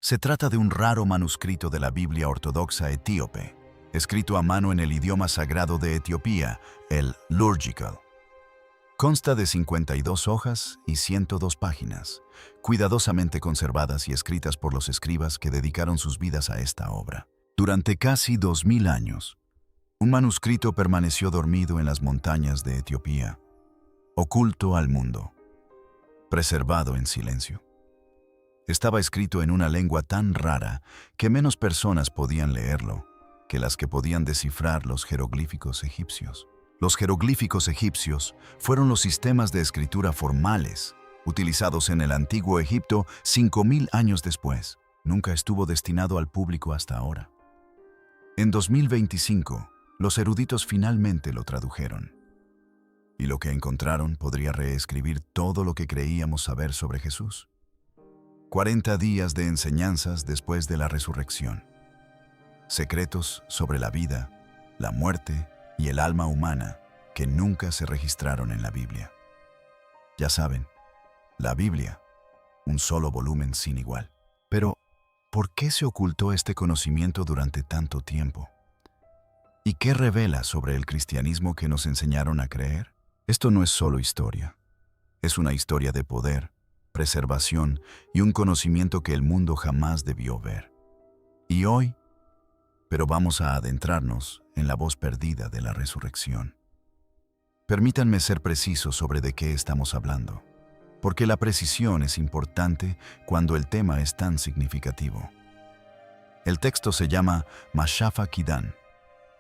Se trata de un raro manuscrito de la Biblia ortodoxa etíope, escrito a mano en el idioma sagrado de Etiopía, el Liturgical. Consta de 52 hojas y 102 páginas, cuidadosamente conservadas y escritas por los escribas que dedicaron sus vidas a esta obra. Durante casi 2000 años, un manuscrito permaneció dormido en las montañas de Etiopía, oculto al mundo, preservado en silencio. Estaba escrito en una lengua tan rara que menos personas podían leerlo que las que podían descifrar los jeroglíficos egipcios. Los jeroglíficos egipcios fueron los sistemas de escritura formales utilizados en el antiguo Egipto 5000 años después. Nunca estuvo destinado al público hasta ahora. En 2025, los eruditos finalmente lo tradujeron. Y lo que encontraron podría reescribir todo lo que creíamos saber sobre Jesús. 40 días de enseñanzas después de la resurrección. Secretos sobre la vida, la muerte y el alma humana que nunca se registraron en la Biblia. Ya saben, la Biblia, un solo volumen sin igual. Pero, ¿por qué se ocultó este conocimiento durante tanto tiempo? ¿Y qué revela sobre el cristianismo que nos enseñaron a creer? Esto no es solo historia. Es una historia de poder, preservación y un conocimiento que el mundo jamás debió ver. Y hoy, pero vamos a adentrarnos en la voz perdida de la resurrección. Permítanme ser precisos sobre de qué estamos hablando, porque la precisión es importante cuando el tema es tan significativo. El texto se llama Mashafa Kidan,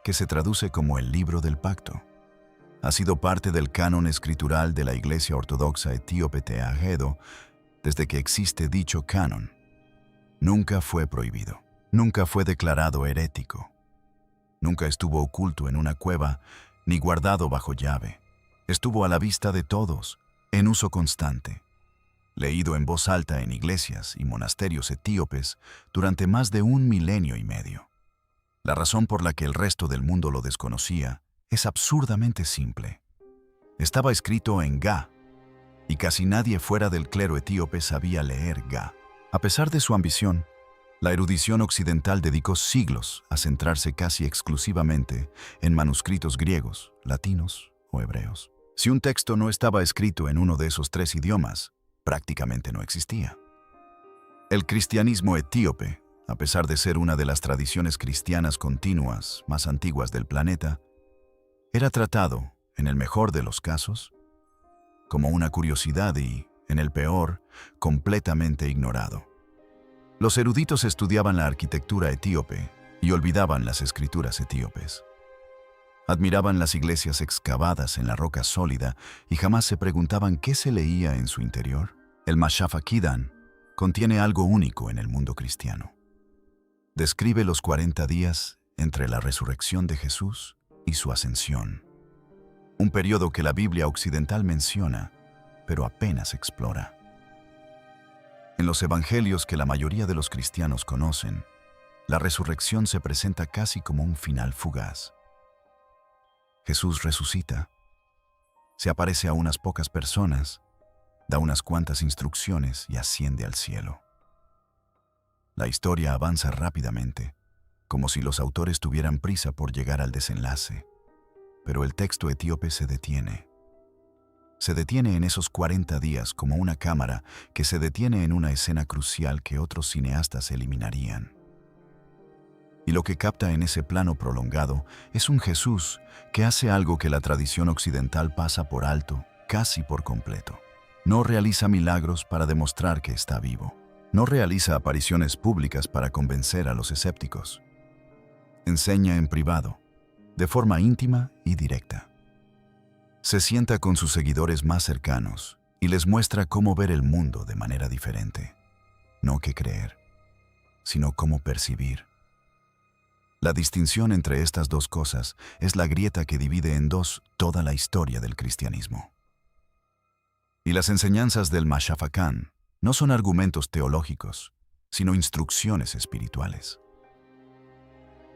que se traduce como el libro del pacto. Ha sido parte del canon escritural de la Iglesia Ortodoxa Etíope Teahedo desde que existe dicho canon. Nunca fue prohibido. Nunca fue declarado herético. Nunca estuvo oculto en una cueva ni guardado bajo llave. Estuvo a la vista de todos, en uso constante, leído en voz alta en iglesias y monasterios etíopes durante más de 1 milenio y medio. La razón por la que el resto del mundo lo desconocía es absurdamente simple. Estaba escrito en Ga, y casi nadie fuera del clero etíope sabía leer Ga. A pesar de su ambición, la erudición occidental dedicó siglos a centrarse casi exclusivamente en manuscritos griegos, latinos o hebreos. Si un texto no estaba escrito en uno de esos 3 idiomas, prácticamente no existía. El cristianismo etíope, a pesar de ser una de las tradiciones cristianas continuas más antiguas del planeta, era tratado, en el mejor de los casos, como una curiosidad y, en el peor, completamente ignorado. Los eruditos estudiaban la arquitectura etíope y olvidaban las escrituras etíopes. Admiraban las iglesias excavadas en la roca sólida y jamás se preguntaban qué se leía en su interior. El Mashafa Kidan contiene algo único en el mundo cristiano. Describe los 40 días entre la resurrección de Jesús y su ascensión. Un periodo que la Biblia occidental menciona, pero apenas explora. En los evangelios que la mayoría de los cristianos conocen, la resurrección se presenta casi como un final fugaz. Jesús resucita, se aparece a unas pocas personas, da unas cuantas instrucciones y asciende al cielo. La historia avanza rápidamente, como si los autores tuvieran prisa por llegar al desenlace, pero el texto etíope se detiene. Se detiene en esos 40 días como una cámara que se detiene en una escena crucial que otros cineastas eliminarían. Y lo que capta en ese plano prolongado es un Jesús que hace algo que la tradición occidental pasa por alto, casi por completo. No realiza milagros para demostrar que está vivo. No realiza apariciones públicas para convencer a los escépticos. Enseña en privado, de forma íntima y directa. Se sienta con sus seguidores más cercanos y les muestra cómo ver el mundo de manera diferente. No qué creer, sino cómo percibir. La distinción entre estas dos cosas es la grieta que divide en dos toda la historia del cristianismo. Y las enseñanzas del Mashafa Kidan no son argumentos teológicos, sino instrucciones espirituales.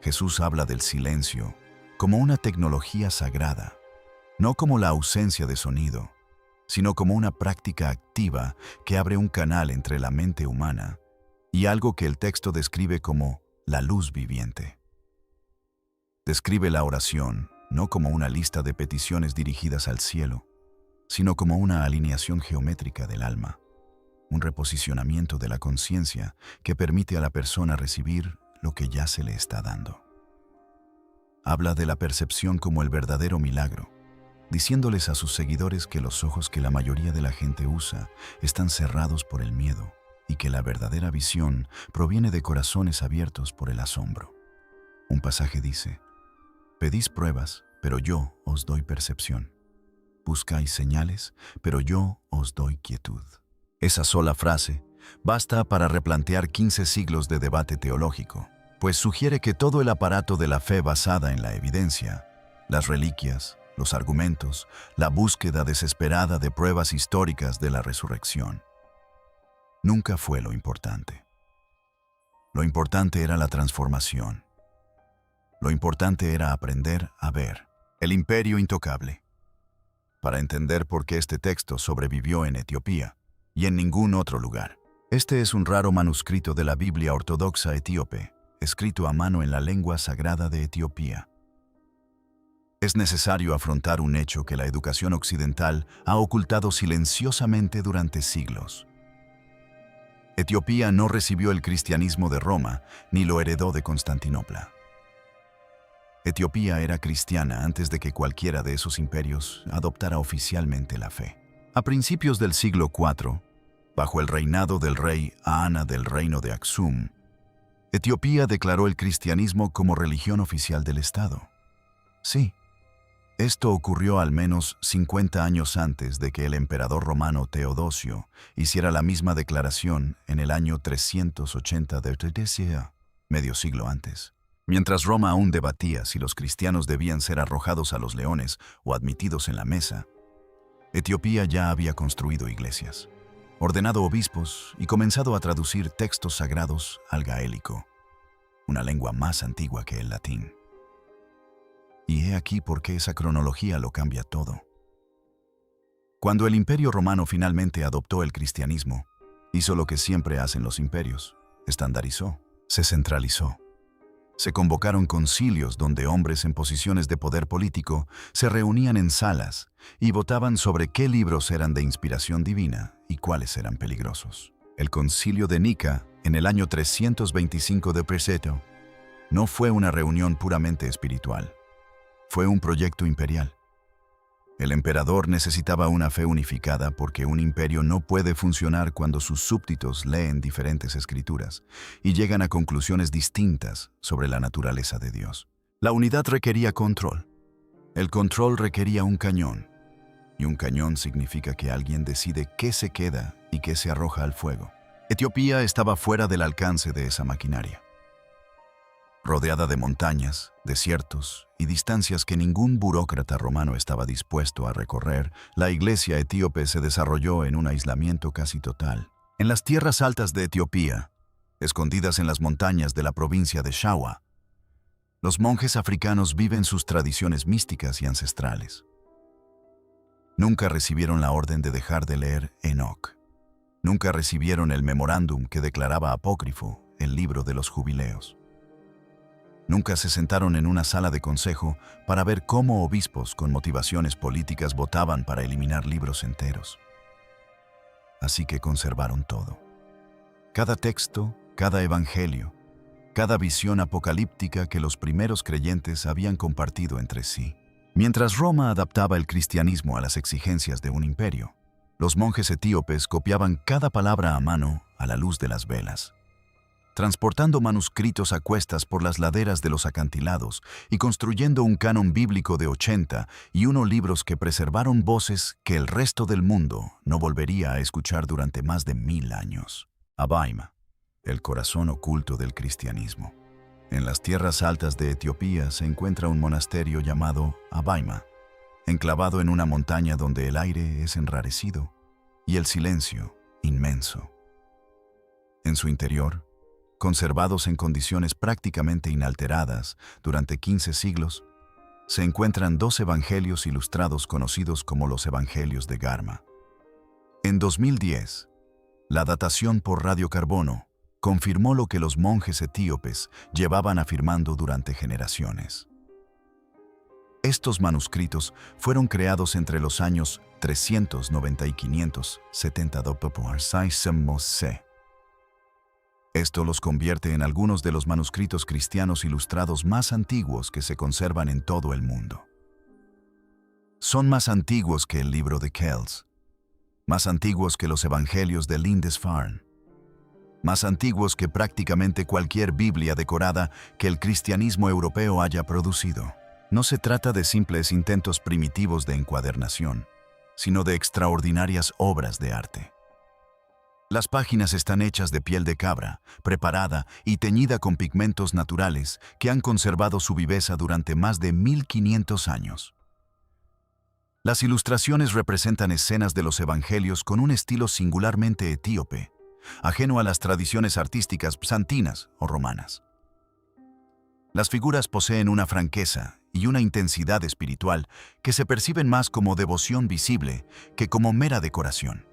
Jesús habla del silencio como una tecnología sagrada, no como la ausencia de sonido, sino como una práctica activa que abre un canal entre la mente humana y algo que el texto describe como la luz viviente. Describe la oración no como una lista de peticiones dirigidas al cielo, sino como una alineación geométrica del alma, un reposicionamiento de la conciencia que permite a la persona recibir lo que ya se le está dando. Habla de la percepción como el verdadero milagro, diciéndoles a sus seguidores que los ojos que la mayoría de la gente usa están cerrados por el miedo y que la verdadera visión proviene de corazones abiertos por el asombro. Un pasaje dice: «Pedís pruebas, pero yo os doy percepción. Buscáis señales, pero yo os doy quietud». Esa sola frase basta para replantear 15 siglos de debate teológico, pues sugiere que todo el aparato de la fe basada en la evidencia, las reliquias, los argumentos, la búsqueda desesperada de pruebas históricas de la resurrección, nunca fue lo importante. Lo importante era la transformación. Lo importante era aprender a ver el imperio intocable. Para entender por qué este texto sobrevivió en Etiopía y en ningún otro lugar. Este es un raro manuscrito de la Biblia ortodoxa etíope, escrito a mano en la lengua sagrada de Etiopía. Es necesario afrontar un hecho que la educación occidental ha ocultado silenciosamente durante siglos. Etiopía no recibió el cristianismo de Roma ni lo heredó de Constantinopla. Etiopía era cristiana antes de que cualquiera de esos imperios adoptara oficialmente la fe. A principios del siglo IV, bajo el reinado del rey Aana del reino de Aksum, Etiopía declaró el cristianismo como religión oficial del Estado. Sí, esto ocurrió al menos 50 años antes de que el emperador romano Teodosio hiciera la misma declaración en el año 380 de Teodosio, medio siglo antes. Mientras Roma aún debatía si los cristianos debían ser arrojados a los leones o admitidos en la mesa, Etiopía ya había construido iglesias, ordenado obispos y comenzado a traducir textos sagrados al gaélico, una lengua más antigua que el latín. Y he aquí por qué esa cronología lo cambia todo. Cuando el Imperio Romano finalmente adoptó el cristianismo, hizo lo que siempre hacen los imperios: estandarizó, se centralizó. Se convocaron concilios donde hombres en posiciones de poder político se reunían en salas y votaban sobre qué libros eran de inspiración divina y cuáles eran peligrosos. El concilio de Nica, en el año 325 de Preseto, no fue una reunión puramente espiritual. Fue un proyecto imperial. El emperador necesitaba una fe unificada porque un imperio no puede funcionar cuando sus súbditos leen diferentes escrituras y llegan a conclusiones distintas sobre la naturaleza de Dios. La unidad requería control. El control requería un cañón. Y un cañón significa que alguien decide qué se queda y qué se arroja al fuego. Etiopía estaba fuera del alcance de esa maquinaria. Rodeada de montañas, desiertos y distancias que ningún burócrata romano estaba dispuesto a recorrer, la iglesia etíope se desarrolló en un aislamiento casi total. En las tierras altas de Etiopía, escondidas en las montañas de la provincia de Shawa, los monjes africanos viven sus tradiciones místicas y ancestrales. Nunca recibieron la orden de dejar de leer Enoch. Nunca recibieron el memorándum que declaraba apócrifo el libro de los jubileos. Nunca se sentaron en una sala de consejo para ver cómo obispos con motivaciones políticas votaban para eliminar libros enteros. Así que conservaron todo. Cada texto, cada evangelio, cada visión apocalíptica que los primeros creyentes habían compartido entre sí. Mientras Roma adaptaba el cristianismo a las exigencias de un imperio, los monjes etíopes copiaban cada palabra a mano a la luz de las velas, transportando manuscritos a cuestas por las laderas de los acantilados y construyendo un canon bíblico de 81 libros que preservaron voces que el resto del mundo no volvería a escuchar durante más de 1000 años. Abaima, el corazón oculto del cristianismo. En las tierras altas de Etiopía se encuentra un monasterio llamado Abaima, enclavado en una montaña donde el aire es enrarecido y el silencio inmenso. En su interior, conservados en condiciones prácticamente inalteradas durante 15 siglos, se encuentran 2 evangelios ilustrados conocidos como los Evangelios de Garma. En 2010, la datación por radiocarbono confirmó lo que los monjes etíopes llevaban afirmando durante generaciones. Estos manuscritos fueron creados entre los años 390 y 570 d.C. Esto los convierte en algunos de los manuscritos cristianos ilustrados más antiguos que se conservan en todo el mundo. Son más antiguos que el libro de Kells, más antiguos que los evangelios de Lindisfarne, más antiguos que prácticamente cualquier Biblia decorada que el cristianismo europeo haya producido. No se trata de simples intentos primitivos de encuadernación, sino de extraordinarias obras de arte. Las páginas están hechas de piel de cabra, preparada y teñida con pigmentos naturales que han conservado su viveza durante más de 1500 años. Las ilustraciones representan escenas de los evangelios con un estilo singularmente etíope, ajeno a las tradiciones artísticas bizantinas o romanas. Las figuras poseen una franqueza y una intensidad espiritual que se perciben más como devoción visible que como mera decoración.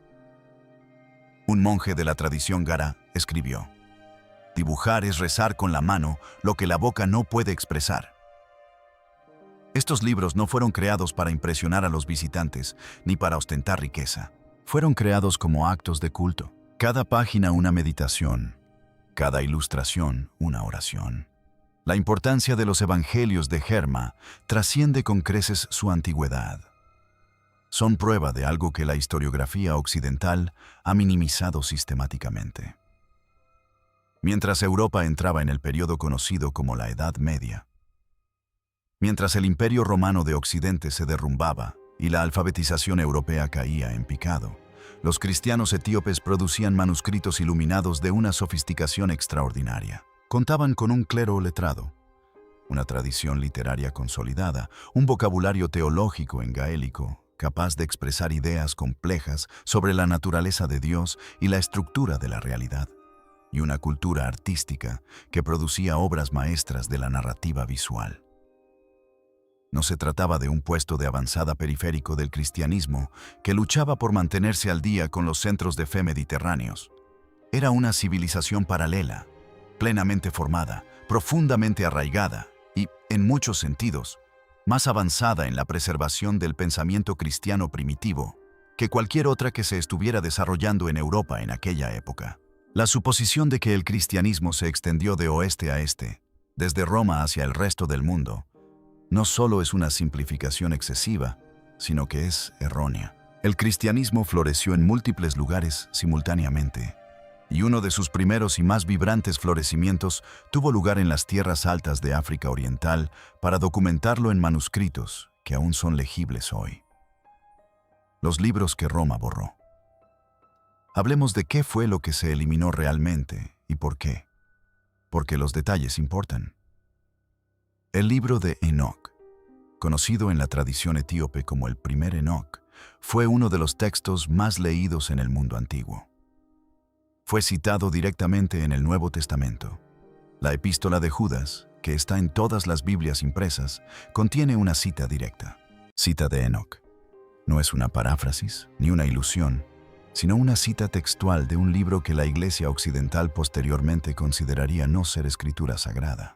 Un monje de la tradición Gara escribió: «Dibujar es rezar con la mano lo que la boca no puede expresar». Estos libros no fueron creados para impresionar a los visitantes ni para ostentar riqueza. Fueron creados como actos de culto. Cada página una meditación, cada ilustración una oración. La importancia de los evangelios de Germa trasciende con creces su antigüedad. Son prueba de algo que la historiografía occidental ha minimizado sistemáticamente. Mientras Europa entraba en el periodo conocido como la Edad Media, mientras el Imperio Romano de Occidente se derrumbaba y la alfabetización europea caía en picado, los cristianos etíopes producían manuscritos iluminados de una sofisticación extraordinaria. Contaban con un clero letrado, una tradición literaria consolidada, un vocabulario teológico en gaélico, capaz de expresar ideas complejas sobre la naturaleza de Dios y la estructura de la realidad, y una cultura artística que producía obras maestras de la narrativa visual. No se trataba de un puesto de avanzada periférico del cristianismo que luchaba por mantenerse al día con los centros de fe mediterráneos. Era una civilización paralela, plenamente formada, profundamente arraigada y, en muchos sentidos, más avanzada en la preservación del pensamiento cristiano primitivo que cualquier otra que se estuviera desarrollando en Europa en aquella época. La suposición de que el cristianismo se extendió de oeste a este, desde Roma hacia el resto del mundo, no solo es una simplificación excesiva, sino que es errónea. El cristianismo floreció en múltiples lugares simultáneamente, y uno de sus primeros y más vibrantes florecimientos tuvo lugar en las tierras altas de África Oriental para documentarlo en manuscritos que aún son legibles hoy. Los libros que Roma borró. Hablemos de qué fue lo que se eliminó realmente y por qué. Porque los detalles importan. El libro de Enoc, conocido en la tradición etíope como el primer Enoc, fue uno de los textos más leídos en el mundo antiguo. Fue citado directamente en el Nuevo Testamento. La Epístola de Judas, que está en todas las Biblias impresas, contiene una cita directa. Cita de Enoc. No es una paráfrasis ni una ilusión, sino una cita textual de un libro que la Iglesia occidental posteriormente consideraría no ser escritura sagrada.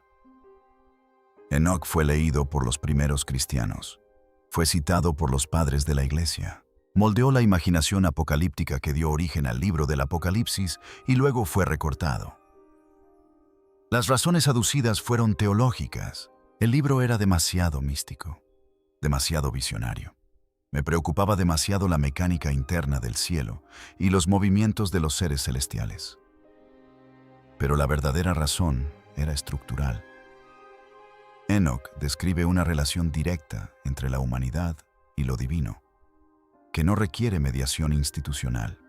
Enoc fue leído por los primeros cristianos. Fue citado por los padres de la Iglesia. Moldeó la imaginación apocalíptica que dio origen al libro del Apocalipsis y luego fue recortado. Las razones aducidas fueron teológicas. El libro era demasiado místico, demasiado visionario. Me preocupaba demasiado la mecánica interna del cielo y los movimientos de los seres celestiales. Pero la verdadera razón era estructural. Enoc describe una relación directa entre la humanidad y lo divino, que no requiere mediación institucional.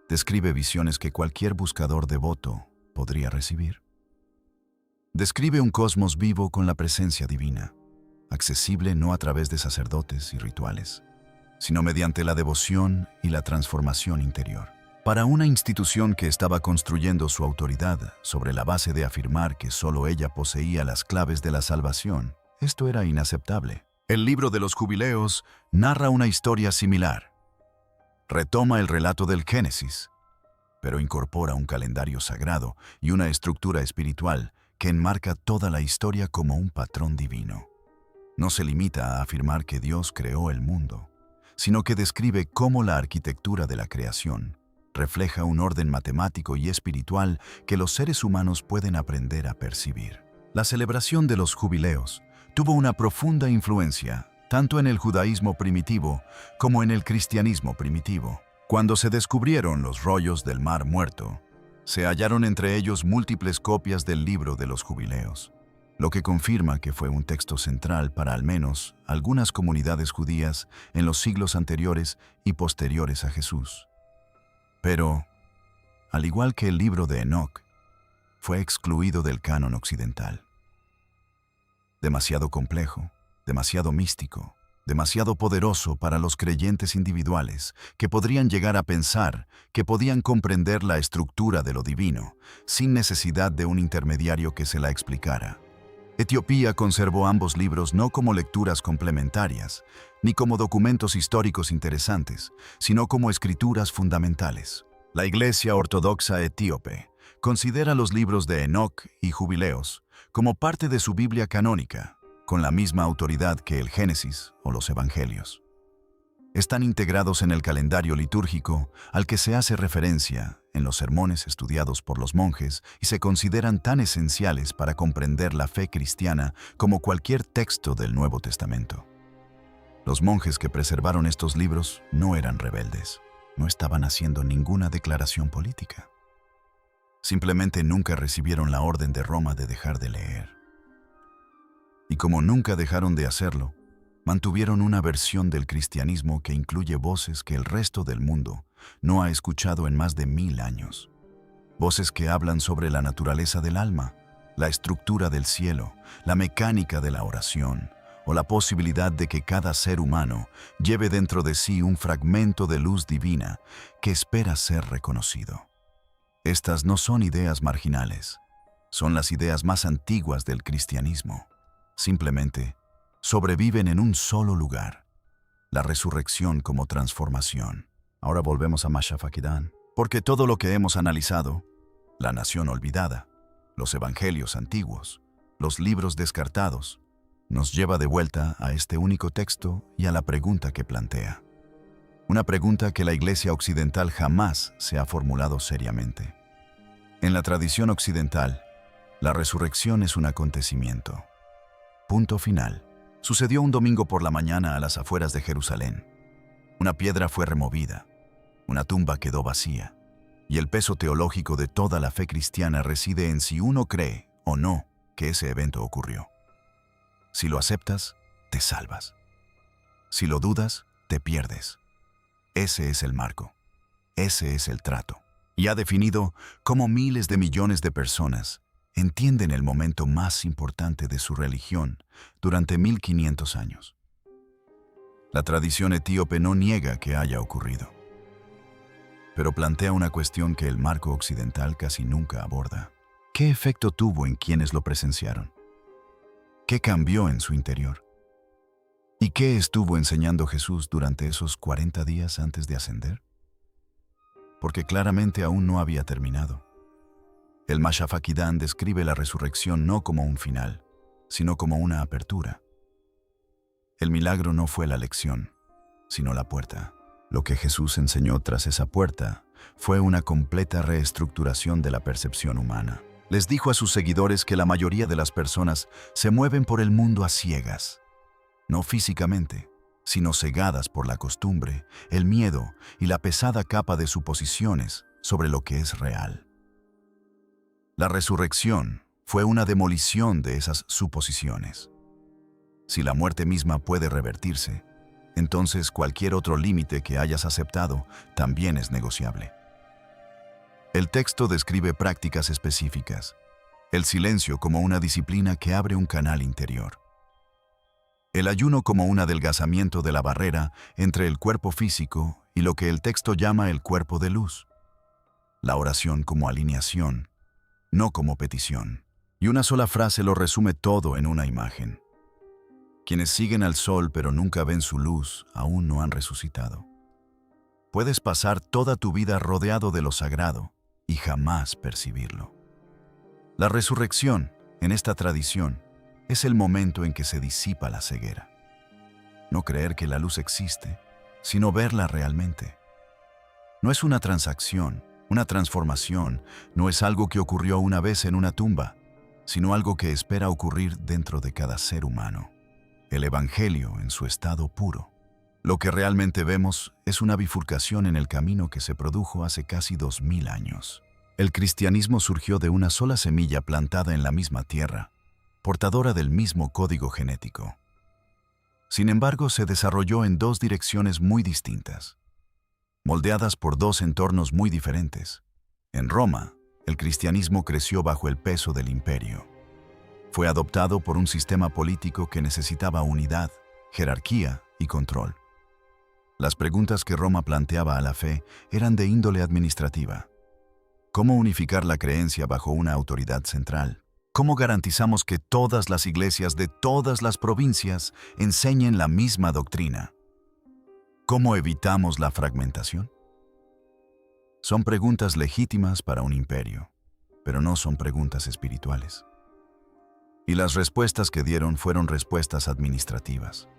Describe visiones que cualquier buscador devoto podría recibir. Describe un cosmos vivo con la presencia divina, accesible no a través de sacerdotes y rituales, sino mediante la devoción y la transformación interior. Para una institución que estaba construyendo su autoridad sobre la base de afirmar que solo ella poseía las claves de la salvación, esto era inaceptable. El libro de los Jubileos narra una historia similar. Retoma el relato del Génesis, pero incorpora un calendario sagrado y una estructura espiritual que enmarca toda la historia como un patrón divino. No se limita a afirmar que Dios creó el mundo, sino que describe cómo la arquitectura de la creación refleja un orden matemático y espiritual que los seres humanos pueden aprender a percibir. La celebración de los jubileos tuvo una profunda influencia tanto en el judaísmo primitivo como en el cristianismo primitivo. Cuando se descubrieron los rollos del Mar Muerto, se hallaron entre ellos múltiples copias del libro de los jubileos, lo que confirma que fue un texto central para al menos algunas comunidades judías en los siglos anteriores y posteriores a Jesús. Pero, al igual que el libro de Enoc, fue excluido del canon occidental. Demasiado complejo, demasiado místico, demasiado poderoso para los creyentes individuales que podrían llegar a pensar que podían comprender la estructura de lo divino sin necesidad de un intermediario que se la explicara. Etiopía conservó ambos libros no como lecturas complementarias, ni como documentos históricos interesantes, sino como escrituras fundamentales. La Iglesia Ortodoxa Etíope considera los libros de Enoc y Jubileos como parte de su Biblia canónica, con la misma autoridad que el Génesis o los Evangelios. Están integrados en el calendario litúrgico al que se hace referencia en los sermones estudiados por los monjes y se consideran tan esenciales para comprender la fe cristiana como cualquier texto del Nuevo Testamento. Los monjes que preservaron estos libros no eran rebeldes, no estaban haciendo ninguna declaración política. Simplemente nunca recibieron la orden de Roma de dejar de leer. Y como nunca dejaron de hacerlo, mantuvieron una versión del cristianismo que incluye voces que el resto del mundo no ha escuchado en más de 1000 años. Voces que hablan sobre la naturaleza del alma, la estructura del cielo, la mecánica de la oración, o la posibilidad de que cada ser humano lleve dentro de sí un fragmento de luz divina que espera ser reconocido. Estas no son ideas marginales, son las ideas más antiguas del cristianismo. Simplemente sobreviven en un solo lugar, la resurrección como transformación. Ahora volvemos a Mashafakidán, porque todo lo que hemos analizado, la nación olvidada, los evangelios antiguos, los libros descartados, nos lleva de vuelta a este único texto y a la pregunta que plantea. Una pregunta que la Iglesia occidental jamás se ha formulado seriamente. En la tradición occidental, la resurrección es un acontecimiento. Punto final. Sucedió un domingo por la mañana a las afueras de Jerusalén. Una piedra fue removida, una tumba quedó vacía, y el peso teológico de toda la fe cristiana reside en si uno cree o no que ese evento ocurrió. Si lo aceptas, te salvas. Si lo dudas, te pierdes. Ese es el marco. Ese es el trato. Y ha definido cómo miles de millones de personas entienden el momento más importante de su religión durante 1500 años. La tradición etíope no niega que haya ocurrido, pero plantea una cuestión que el marco occidental casi nunca aborda. ¿Qué efecto tuvo en quienes lo presenciaron? ¿Qué cambió en su interior? ¿Y qué estuvo enseñando Jesús durante esos 40 días antes de ascender? Porque claramente aún no había terminado. El Mashafakidán describe la resurrección no como un final, sino como una apertura. El milagro no fue la lección, sino la puerta. Lo que Jesús enseñó tras esa puerta fue una completa reestructuración de la percepción humana. Les dijo a sus seguidores que la mayoría de las personas se mueven por el mundo a ciegas, no físicamente, sino cegadas por la costumbre, el miedo y la pesada capa de suposiciones sobre lo que es real. La resurrección fue una demolición de esas suposiciones. Si la muerte misma puede revertirse, entonces cualquier otro límite que hayas aceptado también es negociable. El texto describe prácticas específicas, el silencio como una disciplina que abre un canal interior, el ayuno como un adelgazamiento de la barrera entre el cuerpo físico y lo que el texto llama el cuerpo de luz, la oración como alineación, no como petición. Y una sola frase lo resume todo en una imagen. Quienes siguen al sol pero nunca ven su luz aún no han resucitado. Puedes pasar toda tu vida rodeado de lo sagrado y jamás percibirlo. La resurrección, en esta tradición, es el momento en que se disipa la ceguera. No creer que la luz existe, sino verla realmente. No es una transacción, una transformación, no es algo que ocurrió una vez en una tumba, sino algo que espera ocurrir dentro de cada ser humano. El Evangelio en su estado puro. Lo que realmente vemos es una bifurcación en el camino que se produjo hace casi 2000 años. El cristianismo surgió de una sola semilla plantada en la misma tierra, portadora del mismo código genético. Sin embargo, se desarrolló en dos direcciones muy distintas, moldeadas por dos entornos muy diferentes. En Roma, el cristianismo creció bajo el peso del imperio. Fue adoptado por un sistema político que necesitaba unidad, jerarquía y control. Las preguntas que Roma planteaba a la fe eran de índole administrativa. ¿Cómo unificar la creencia bajo una autoridad central? ¿Cómo garantizamos que todas las iglesias de todas las provincias enseñen la misma doctrina? ¿Cómo evitamos la fragmentación? Son preguntas legítimas para un imperio, pero no son preguntas espirituales. Y las respuestas que dieron fueron respuestas administrativas.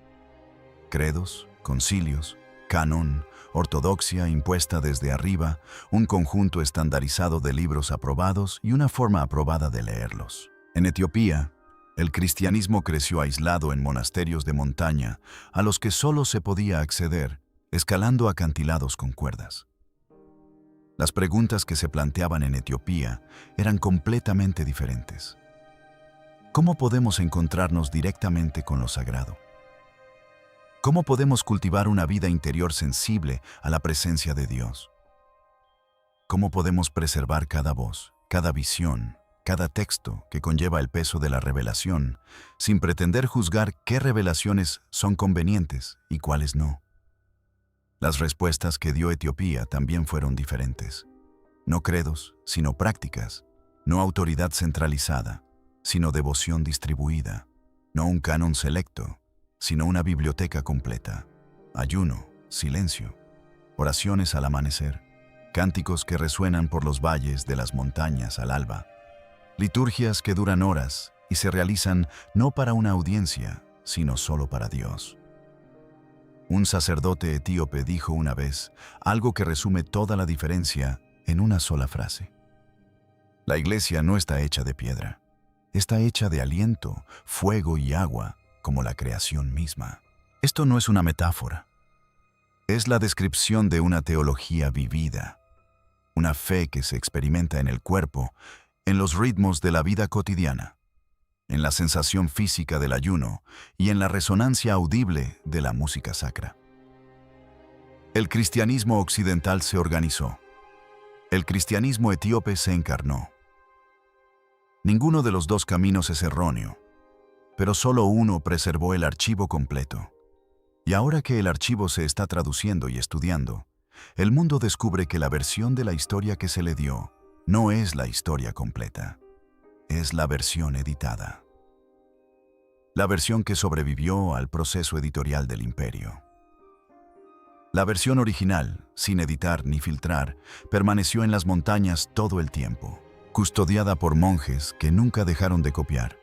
Credos, concilios, canon, ortodoxia impuesta desde arriba, un conjunto estandarizado de libros aprobados y una forma aprobada de leerlos. En Etiopía, el cristianismo creció aislado en monasterios de montaña a los que solo se podía acceder escalando acantilados con cuerdas. Las preguntas que se planteaban en Etiopía eran completamente diferentes. ¿Cómo podemos encontrarnos directamente con lo sagrado? ¿Cómo podemos cultivar una vida interior sensible a la presencia de Dios? ¿Cómo podemos preservar cada voz, cada visión, cada texto que conlleva el peso de la revelación, sin pretender juzgar qué revelaciones son convenientes y cuáles no? Las respuestas que dio Etiopía también fueron diferentes. No credos, sino prácticas. No autoridad centralizada, sino devoción distribuida. No un canon selecto, sino una biblioteca completa. Ayuno, silencio, oraciones al amanecer, cánticos que resuenan por los valles de las montañas al alba, liturgias que duran horas y se realizan no para una audiencia, sino solo para Dios. Un sacerdote etíope dijo una vez algo que resume toda la diferencia en una sola frase. La iglesia no está hecha de piedra, está hecha de aliento, fuego y agua, como la creación misma. Esto no es una metáfora. Es la descripción de una teología vivida, una fe que se experimenta en el cuerpo, en los ritmos de la vida cotidiana, en la sensación física del ayuno y en la resonancia audible de la música sacra. El cristianismo occidental se organizó. El cristianismo etíope se encarnó. Ninguno de los dos caminos es erróneo, pero solo uno preservó el archivo completo. Y ahora que el archivo se está traduciendo y estudiando, el mundo descubre que la versión de la historia que se le dio no es la historia completa, es la versión editada. La versión que sobrevivió al proceso editorial del imperio. La versión original, sin editar ni filtrar, permaneció en las montañas todo el tiempo, custodiada por monjes que nunca dejaron de copiar.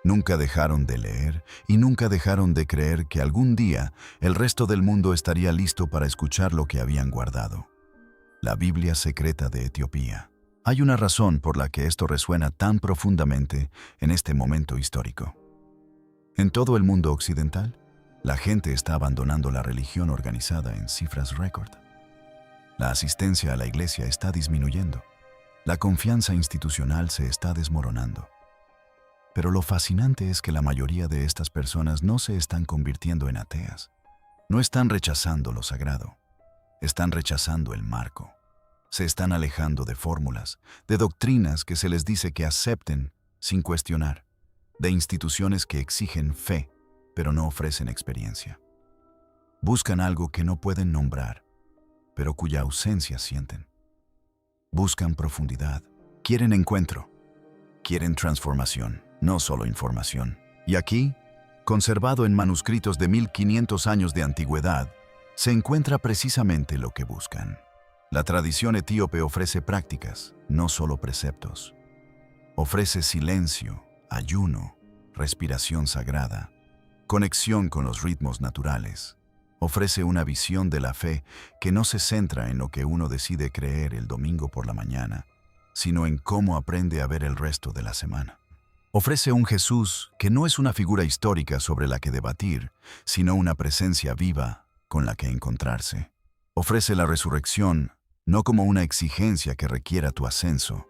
Nunca dejaron de leer y nunca dejaron de creer que algún día el resto del mundo estaría listo para escuchar lo que habían guardado. La Biblia secreta de Etiopía. Hay una razón por la que esto resuena tan profundamente en este momento histórico. En todo el mundo occidental, la gente está abandonando la religión organizada en cifras récord. La asistencia a la iglesia está disminuyendo. La confianza institucional se está desmoronando. Pero lo fascinante es que la mayoría de estas personas no se están convirtiendo en ateas. No están rechazando lo sagrado. Están rechazando el marco. Se están alejando de fórmulas, de doctrinas que se les dice que acepten sin cuestionar, de instituciones que exigen fe, pero no ofrecen experiencia. Buscan algo que no pueden nombrar, pero cuya ausencia sienten. Buscan profundidad, quieren encuentro, quieren transformación. No solo información. Y aquí, conservado en manuscritos de 1500 años de antigüedad, se encuentra precisamente lo que buscan. La tradición etíope ofrece prácticas, no solo preceptos. Ofrece silencio, ayuno, respiración sagrada, conexión con los ritmos naturales. Ofrece una visión de la fe que no se centra en lo que uno decide creer el domingo por la mañana, sino en cómo aprende a ver el resto de la semana. Ofrece un Jesús que no es una figura histórica sobre la que debatir, sino una presencia viva con la que encontrarse. Ofrece la resurrección no como una exigencia que requiera tu ascenso,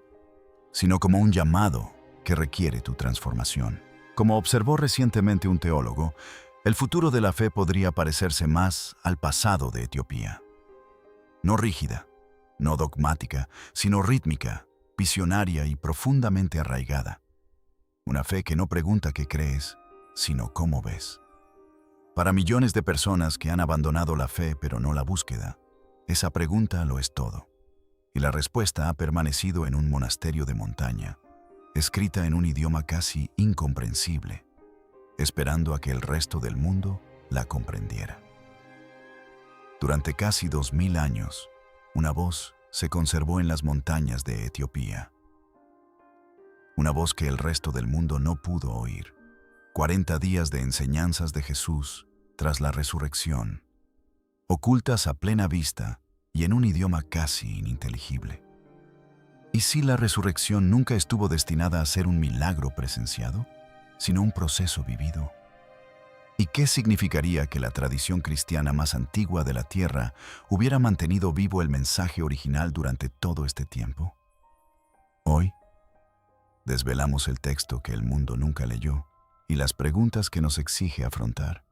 sino como un llamado que requiere tu transformación. Como observó recientemente un teólogo, el futuro de la fe podría parecerse más al pasado de Etiopía. No rígida, no dogmática, sino rítmica, visionaria y profundamente arraigada. Una fe que no pregunta qué crees, sino cómo ves. Para millones de personas que han abandonado la fe pero no la búsqueda, esa pregunta lo es todo. Y la respuesta ha permanecido en un monasterio de montaña, escrita en un idioma casi incomprensible, esperando a que el resto del mundo la comprendiera. Durante casi 2000 años, una voz se conservó en las montañas de Etiopía. Una voz que el resto del mundo no pudo oír. 40 días de enseñanzas de Jesús tras la resurrección, ocultas a plena vista y en un idioma casi ininteligible. ¿Y si la resurrección nunca estuvo destinada a ser un milagro presenciado, sino un proceso vivido? ¿Y qué significaría que la tradición cristiana más antigua de la tierra hubiera mantenido vivo el mensaje original durante todo este tiempo? Hoy, desvelamos el texto que el mundo nunca leyó y las preguntas que nos exige afrontar.